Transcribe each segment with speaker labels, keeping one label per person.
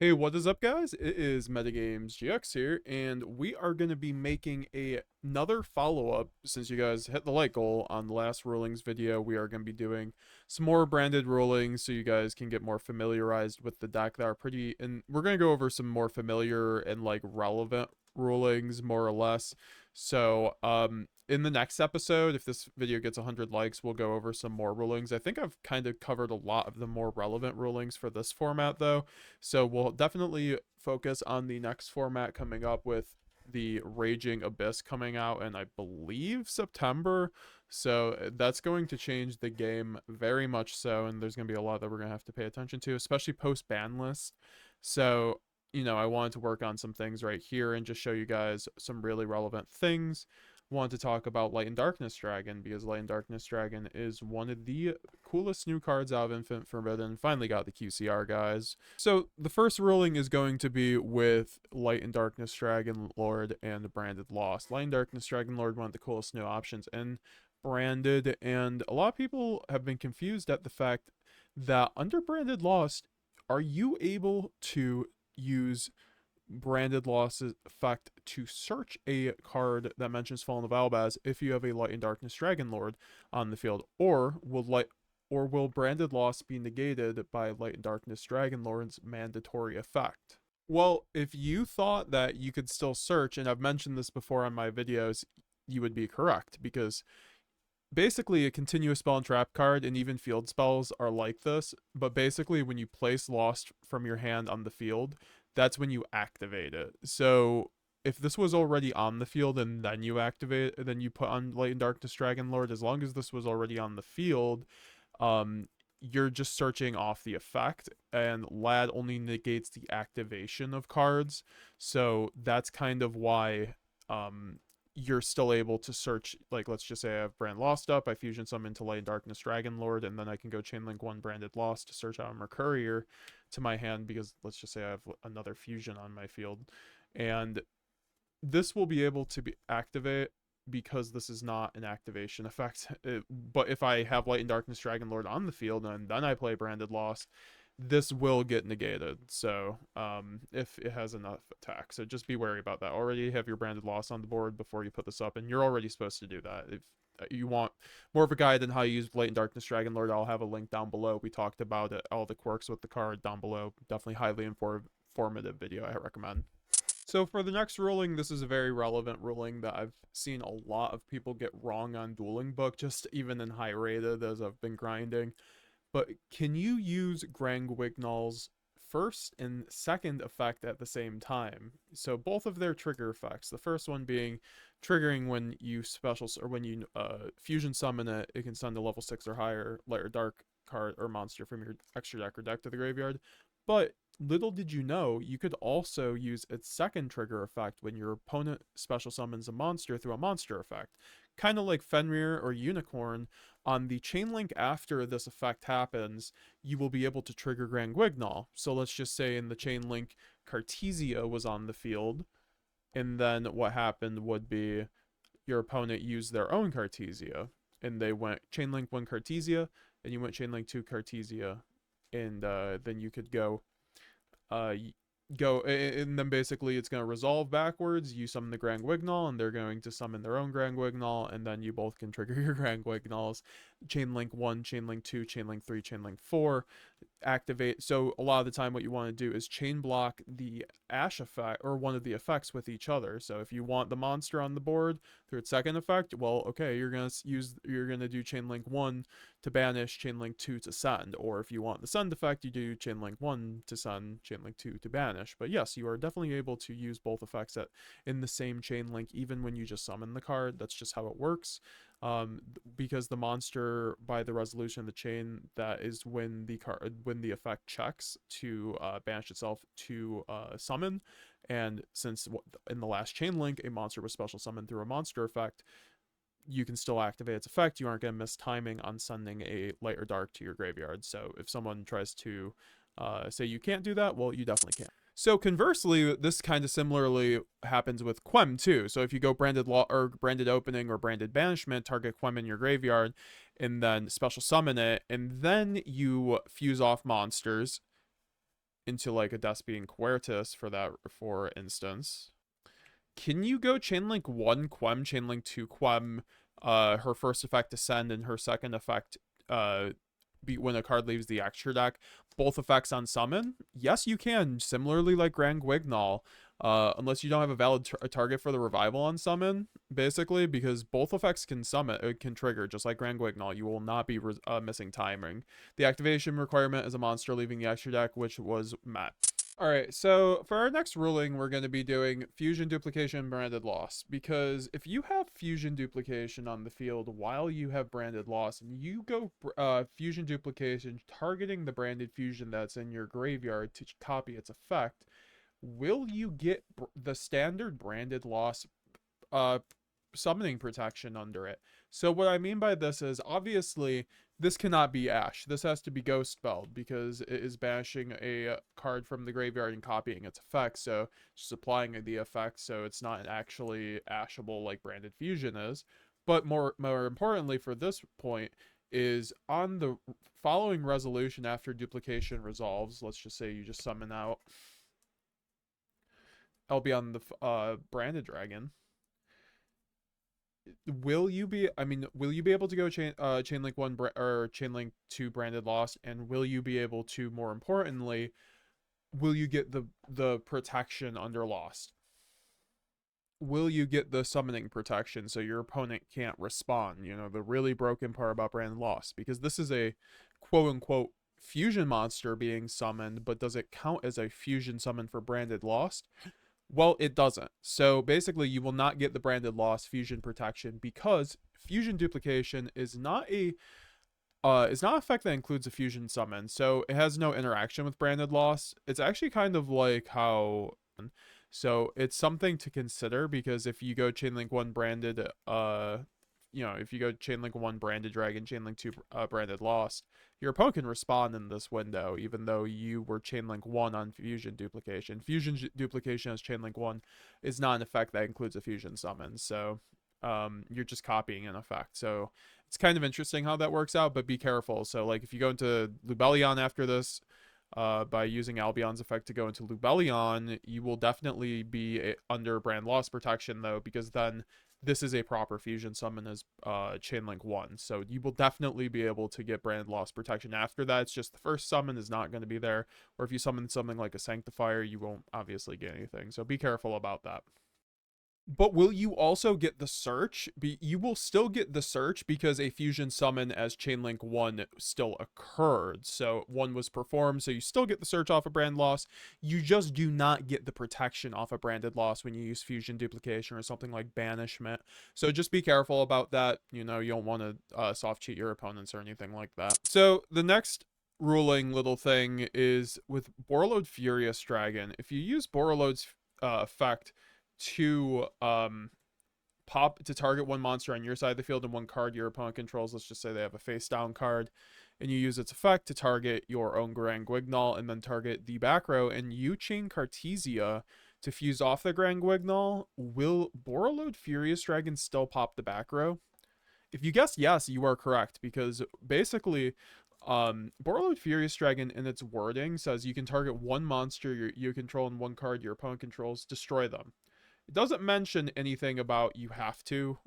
Speaker 1: Hey, what is up, guys? It is Metagames GX here, and we are going to be making another follow-up. Since you guys hit the like goal on the last rulings video, we are going to be doing some more branded rulings so you guys can get more familiarized with the deck that are pretty, and we're going to go over some more familiar and like relevant rulings, more or less. So, in the next episode, if this video gets 100 likes, we'll go over some more rulings. I think I've kind of covered a lot of the more relevant rulings for this format, though. So we'll definitely focus on the next format coming up with the Raging Abyss coming out in, I believe, September. So that's going to change the game very much so, and there's going to be a lot that we're going to have to pay attention to, especially post ban list. So, I wanted to work on some things right here and just show you guys some really relevant things. Want to talk about Light and Darkness Dragon because Light and Darkness Dragon is one of the coolest new cards out of Infinite Forbidden. Finally got the QCR, guys. So the first ruling is going to be with Light and Darkness Dragonlord and Branded Lost. Light and Darkness Dragonlord, one of the coolest new options in Branded, and a lot of people have been confused at the fact that under Branded Lost, are you able to use Branded Loss's effect to search a card that mentions Fallen of Albaz if you have a Light and Darkness Dragonlord on the field, or will Branded Loss be negated by Light and Darkness Dragonlord's mandatory effect? Well, if you thought that you could still search, and I've mentioned this before on my videos, you would be correct, because basically a continuous spell and trap card and even field spells are like this, but basically when you place Lost from your hand on the field, that's when you activate it. So if this was already on the field and then you activate, then you put on Light and Darkness Dragonlord, as long as this was already on the field, you're just searching off the effect, and Lad only negates the activation of cards. So that's kind of why you're still able to search. Like, let's just say I have Brand Lost up, I fusion summon to Light and Darkness Dragonlord, and then I can go Chainlink 1 Branded Lost to search out a Mercourier to my hand, because let's just say I have another fusion on my field. And this will be able to be activate because this is not an activation effect. But if I have Light and Darkness Dragonlord on the field and then I play Branded Lost, this will get negated. So if it has enough attack, so just be wary about that. Already have your Branded Lost on the board before you put this up, and you're already supposed to do that. If you want more of a guide on how you use Light and Darkness Dragonlord, I'll have a link down below. We talked about it, all the quirks with the card down below. Definitely highly informative video, I recommend. So for the next ruling, this is a very relevant ruling that I've seen a lot of people get wrong on Dueling Book, just even in high rated as I've been grinding. But can you use Granguignol's first and second effect at the same time? So both of their trigger effects. The first one being triggering when you when you fusion summon it, it can send a level 6 or higher light or dark card or monster from your extra deck or deck to the graveyard. But little did you know, you could also use its second trigger effect when your opponent special summons a monster through a monster effect. Kind of like Fenrir or Unicorn. On the chain link after this effect happens, you will be able to trigger Granguignol. So let's just say in the chain link, Cartesia was on the field, and then what happened would be your opponent used their own Cartesia, and they went chain link 1 Cartesia, and you went chain link 2 Cartesia, and then you could uh, and then basically it's going to resolve backwards. You summon the Granguignol, and they're going to summon their own Granguignol, and then you both can trigger your Granguignols. Chain link 1, chain link 2, chain link 3, chain link 4, activate. So a lot of the time what you want to do is chain block the Ash effect or one of the effects with each other. So if you want the monster on the board through its second effect, well, okay, you're going to do chain link 1 to banish, chain link 2 to send. Or if you want the send effect, you do chain link 1 to send, chain link 2 to banish. But yes, you are definitely able to use both effects in the same chain link, even when you just summon the card. That's just how it works. Because the monster, by the resolution of the chain, that is when the effect checks to banish itself to summon. And since in the last chain link a monster was special summoned through a monster effect, you can still activate its effect. You aren't going to miss timing on sending a light or dark to your graveyard. So if someone tries to say you can't do that, well, you definitely can. So conversely, this kind of similarly happens with Quem too. So if you go branded or branded opening or branded banishment, target Quem in your graveyard, and then special summon it, and then you fuse off monsters into like a Despian Quertus for that, for instance. Can you go chainlink 1 Quem, chainlink 2 Quem, her first effect Ascend and her second effect be when a card leaves the extra deck, both effects on summon? Yes, you can. Similarly, like Granguignol, unless you don't have a valid target for the revival on summon, basically, because both effects can summon, can trigger, just like Granguignol. You will not be missing timing. The activation requirement is a monster leaving the extra deck, which was met. All right, so for our next ruling, we're going to be doing Fusion Duplication, Branded Loss, because if you have Fusion Duplication on the field while you have Branded Loss, and you go Fusion Duplication targeting the branded fusion that's in your graveyard to copy its effect, will you get the standard Branded Loss summoning protection under it? So what I mean by this is, obviously, this cannot be Ash. This has to be Ghost spelled because it is banishing a card from the graveyard and copying its effect. So just applying the effect, so it's not actually ashable like Branded Fusion is. But more importantly for this point is on the following resolution after duplication resolves. Let's just say you just summon out Albion the Branded Dragon. Will you be able to go chainlink 1 or chainlink 2 Branded Lost, and will you be able to, more importantly, will you get the protection under Lost? Will you get the summoning protection so your opponent can't respond? You know, the really broken part about Branded Lost, because this is a quote-unquote fusion monster being summoned, but does it count as a fusion summon for Branded Lost? Well, it doesn't. So basically, you will not get the Branded Loss fusion protection because Fusion Duplication is not an effect that includes a fusion summon. So it has no interaction with Branded Loss. It's actually kind of like how, so it's something to consider, because if you go chainlink 1 branded, if you go chainlink 1 Branded Dragon, chainlink 2 Branded Lost, your opponent can respond in this window, even though you were chainlink 1 on Fusion Duplication. Fusion Duplication as chainlink 1 is not an effect that includes a fusion summon, so you're just copying an effect. So it's kind of interesting how that works out, but be careful. So like if you go into Lubellion after this, by using Albion's effect to go into Lubellion, you will definitely be under Brand Loss protection, though, because then this is a proper fusion summon as chainlink 1. So you will definitely be able to get Brand Loss protection after that. It's just the first summon is not going to be there. Or if you summon something like a Sanctifier, you won't obviously get anything. So be careful about that. But will you also get the search? You will still get the search because a fusion summon as chainlink 1 still occurred. So 1 was performed, so you still get the search off of Brand Loss. You just do not get the protection off of Branded Loss when you use Fusion Duplication or something like Banishment. So just be careful about that. You know, you don't want to soft cheat your opponents or anything like that. So the next ruling little thing is with Borreload Furious Dragon. If you use Borreload's effect to pop to target 1 monster on your side of the field and 1 card your opponent controls, let's just say they have a face down card, and you use its effect to target your own Granguignol and then target the back row, and you chain Cartesia to fuse off the Granguignol, will Borreload Furious Dragon still pop the back row? If you guess yes, you are correct, because basically Borreload Furious Dragon in its wording says you can target 1 monster you control and 1 card your opponent controls, destroy them. It doesn't mention anything about you have to.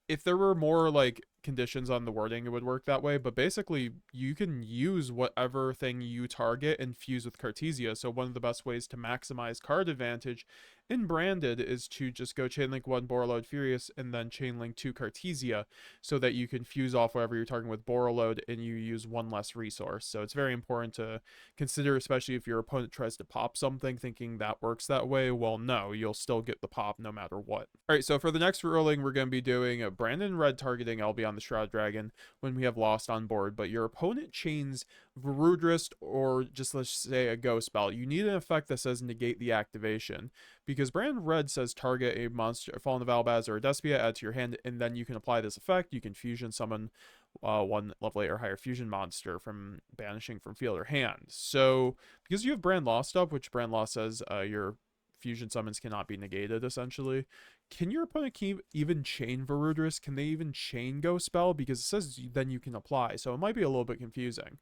Speaker 1: If there were more like conditions on the wording, it would work that way. But basically, you can use whatever thing you target and fuse with Cartesia. So one of the best ways to maximize card advantage in Branded is to just go chainlink 1 Borreload Furious and then chainlink 2 Cartesia, so that you can fuse off whatever you're targeting with Borreload and you use 1 less resource. So it's very important to consider, especially if your opponent tries to pop something thinking that works that way. Well, no, you'll still get the pop no matter what. All right, so for the next ruling, we're going to be doing a Brandon Red targeting Albion the Shroud Dragon when we have Lost on board, but your opponent chains Varudrist or just let's say a Ghost spell. You need an effect that says negate the activation, because Brand Red says target a monster, Fallen of Albaz or a Despia, add to your hand, and then you can apply this effect. You can fusion summon 1 level 8 or higher fusion monster from banishing from field or hand. So because you have Brand Lost up, which Brand Lost says your fusion summons cannot be negated, essentially, can your opponent even chain Varudrist? Can they even chain Ghost Spell? Because it says then you can apply, so it might be a little bit confusing.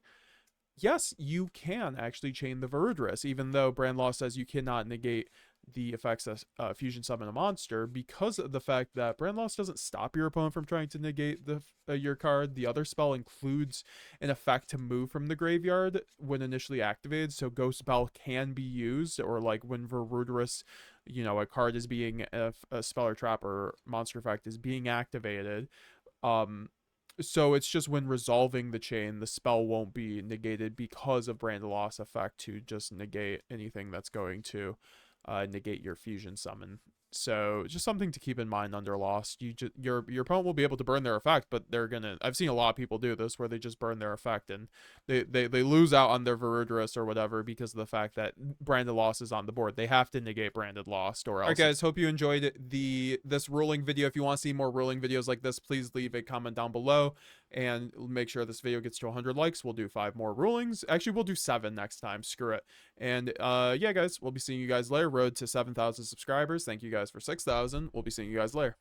Speaker 1: yes, you can actually chain the Verudrus, even though Brand Law says you cannot negate the effects of fusion summon a monster, because of the fact that Brand Loss doesn't stop your opponent from trying to negate the your card. The other spell includes an effect to move from the graveyard when initially activated, so Ghost Belle can be used, or like when Verudrus, a card is being a spell or trap or monster effect is being activated. So it's just when resolving the chain, the spell won't be negated because of Brand Loss effect to just negate anything that's going to negate your fusion summon. So just something to keep in mind under Lost. Your opponent will be able to burn their effect, but they're gonna. I've seen a lot of people do this where they just burn their effect and they lose out on their Verudrus or whatever because of the fact that Branded Lost is on the board. They have to negate Branded Lost or else. Alright guys, hope you enjoyed this ruling video. If you want to see more ruling videos like this, please leave a comment down below and make sure this video gets to 100 likes. We'll do 5 more rulings. Actually, we'll do 7 next time. Screw it. And yeah, guys, we'll be seeing you guys later. Road to 7,000 subscribers. Thank you guys for 6,000. We'll be seeing you guys later.